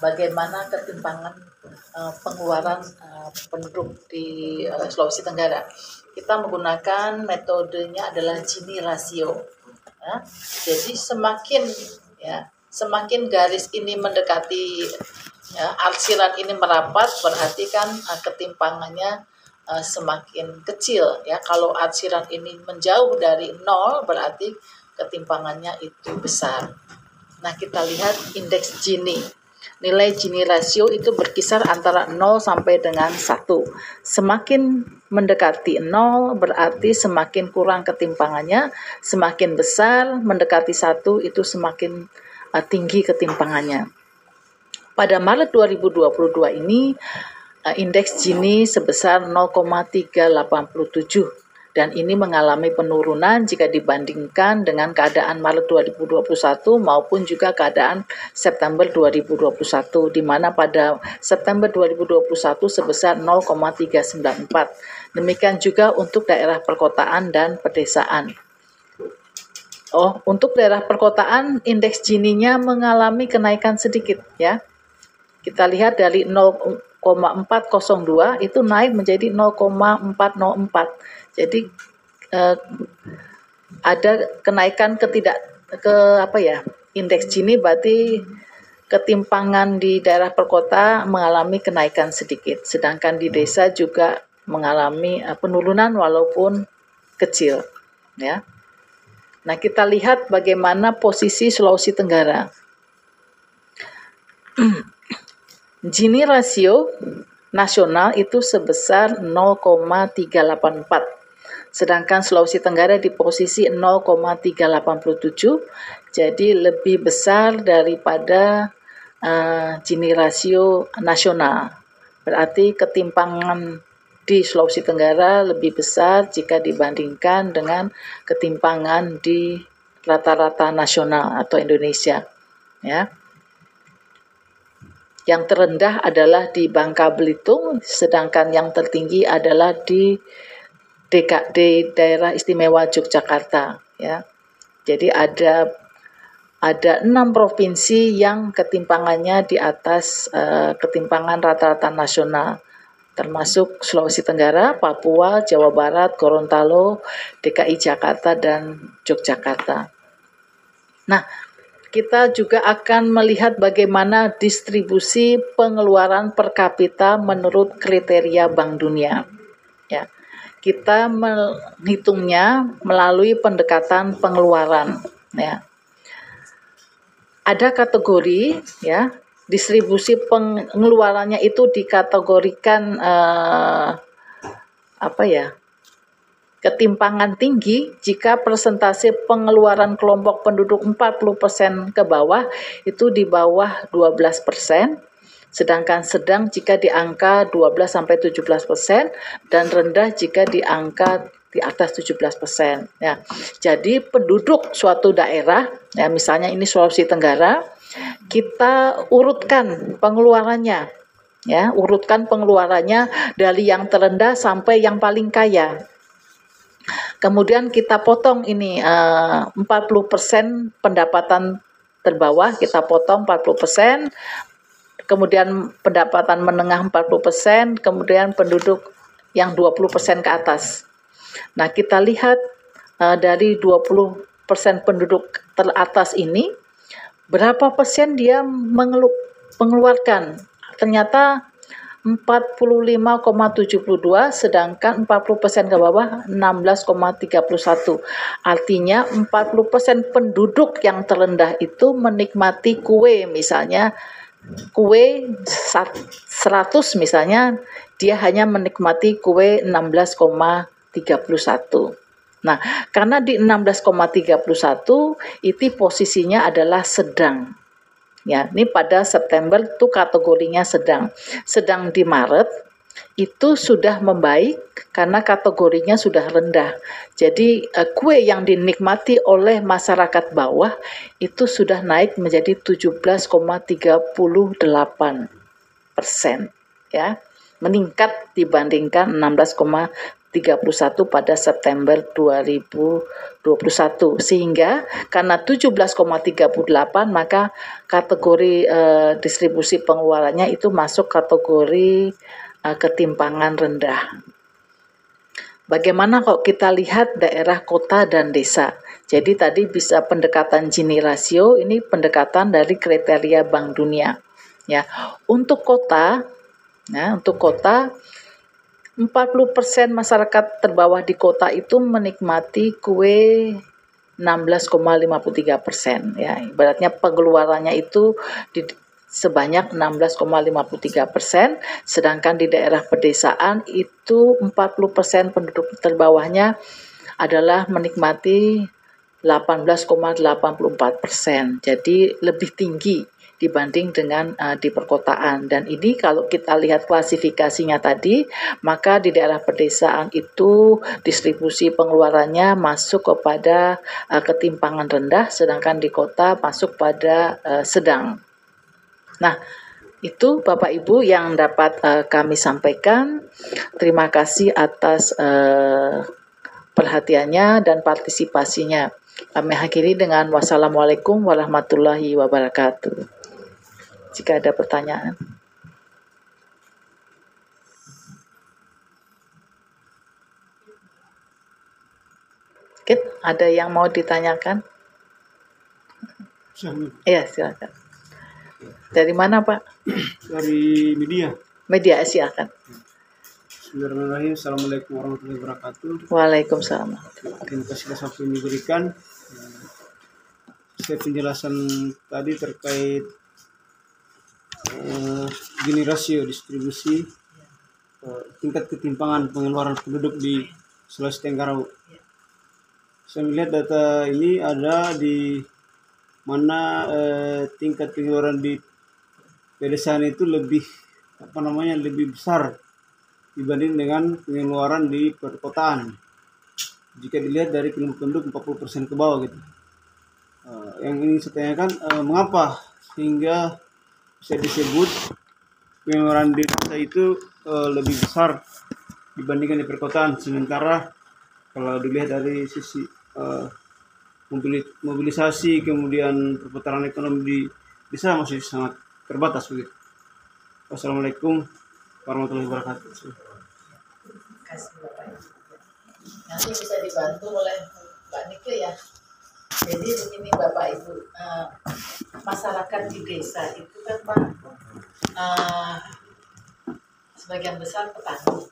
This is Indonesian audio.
bagaimana ketimpangan pengeluaran penduduk di Sulawesi Tenggara. Kita menggunakan metodenya adalah Gini rasio. Ya. Jadi semakin garis ini mendekati arsiran ini merapat, berarti kan ketimpangannya semakin kecil ya. Kalau arsiran ini menjauh dari 0 berarti ketimpangannya itu besar. Nah, kita lihat indeks Gini. Nilai Gini rasio itu berkisar antara 0 sampai dengan 1. Semakin mendekati 0 berarti semakin kurang ketimpangannya, semakin besar mendekati 1 itu semakin tinggi ketimpangannya. Pada Maret 2022 ini indeks Gini sebesar 0,387 dan ini mengalami penurunan jika dibandingkan dengan keadaan Maret 2021 maupun juga keadaan September 2021, di mana pada September 2021 sebesar 0,394. Demikian juga untuk daerah perkotaan dan pedesaan. Untuk daerah perkotaan indeks Gini-nya mengalami kenaikan sedikit ya. Kita lihat dari 0,402 itu naik menjadi 0,404. Jadi ada kenaikan indeks Gini, berarti ketimpangan di daerah perkota mengalami kenaikan sedikit, sedangkan di desa juga mengalami penurunan walaupun kecil ya. Nah, kita lihat bagaimana posisi Sulawesi Tenggara. Gini rasio nasional itu sebesar 0,384. Sedangkan Sulawesi Tenggara di posisi 0,387, jadi lebih besar daripada Gini rasio nasional. Berarti ketimpangan di Sulawesi Tenggara lebih besar jika dibandingkan dengan ketimpangan di rata-rata nasional atau Indonesia. Ya. Yang terendah adalah di Bangka Belitung, sedangkan yang tertinggi adalah di daerah istimewa Yogyakarta ya. Jadi ada 6 provinsi yang ketimpangannya di atas ketimpangan rata-rata nasional, termasuk Sulawesi Tenggara, Papua, Jawa Barat, Gorontalo, DKI Jakarta, dan Yogyakarta. Nah, kita juga akan melihat bagaimana distribusi pengeluaran per kapita menurut kriteria Bank Dunia. Ya. Kita menghitungnya melalui pendekatan pengeluaran ya. Ada kategori ya, distribusi pengeluarannya itu dikategorikan ketimpangan tinggi jika persentase pengeluaran kelompok penduduk 40% ke bawah itu di bawah 12%. Sedangkan sedang jika di angka 12-17% dan rendah jika di angka di atas 17%. Ya. Jadi penduduk suatu daerah, ya misalnya ini Sulawesi Tenggara, kita urutkan pengeluarannya, ya urutkan pengeluarannya dari yang terendah sampai yang paling kaya. Kemudian kita potong ini 40% pendapatan terbawah, kita potong 40%. Kemudian pendapatan menengah 40%, kemudian penduduk yang 20% ke atas. Nah, kita lihat dari 20% penduduk teratas ini, berapa persen dia mengeluarkan? Ternyata 45,72, sedangkan 40% ke bawah 16,31. Artinya 40% penduduk yang terendah itu menikmati kue, misalnya kue 100 misalnya, dia hanya menikmati kue 16,31. Nah, karena di 16,31 itu posisinya adalah sedang. Ya, ini pada September itu kategorinya sedang. Sedang di Maret itu sudah membaik karena kategorinya sudah rendah. Jadi kue yang dinikmati oleh masyarakat bawah itu sudah naik menjadi 17,38%, ya, meningkat dibandingkan 16,31 31 pada September 2021, sehingga karena 17,38 maka kategori distribusi pengeluarannya itu masuk kategori ketimpangan rendah. Bagaimana kalau kita lihat daerah kota dan desa? Jadi tadi bisa pendekatan Gini rasio, ini pendekatan dari kriteria Bank Dunia. Ya, untuk kota 40% masyarakat terbawah di kota itu menikmati kue 16,53%, ya. Ibaratnya pengeluarannya itu sebanyak 16,53%, sedangkan di daerah pedesaan itu 40% penduduk terbawahnya adalah menikmati 18,84%. Jadi lebih tinggi dibanding dengan di perkotaan. Dan ini kalau kita lihat klasifikasinya tadi, maka di daerah pedesaan itu distribusi pengeluarannya masuk kepada ketimpangan rendah, sedangkan di kota masuk pada sedang. Nah, itu Bapak Ibu yang dapat kami sampaikan. Terima kasih atas perhatiannya dan partisipasinya. Kami akhiri dengan wassalamualaikum warahmatullahi wabarakatuh. Jika ada pertanyaan. Oke, ada yang mau ditanyakan? Iya, silakan. Dari mana, Pak? Dari media. Media, silakan. Bismillahirrahmanirrahim. Assalamualaikum warahmatullahi wabarakatuh. Waalaikumsalam. Terima kasih atas waktu yang diberikan. Saya penjelasan tadi terkait Gini rasio distribusi tingkat ketimpangan pengeluaran penduduk di Sulawesi Tenggara. Saya melihat data ini ada di mana tingkat pengeluaran di pedesaan itu lebih lebih besar dibanding dengan pengeluaran di perkotaan. Jika dilihat dari penduduk 40% ke bawah gitu. Yang ingin saya tanyakan, mengapa sehingga bisa disebut pengeluaran di desa itu lebih besar dibandingkan di perkotaan, sementara kalau dilihat dari sisi mobilisasi kemudian perputaran ekonomi di desa masih sangat terbatas begitu. Wassalamualaikum warahmatullahi wabarakatuh. Terima kasih Bapak. Nanti bisa dibantu oleh Mbak Nike ya. Jadi begini Bapak Ibu, masyarakat di desa itu kan Pak sebagian besar petani.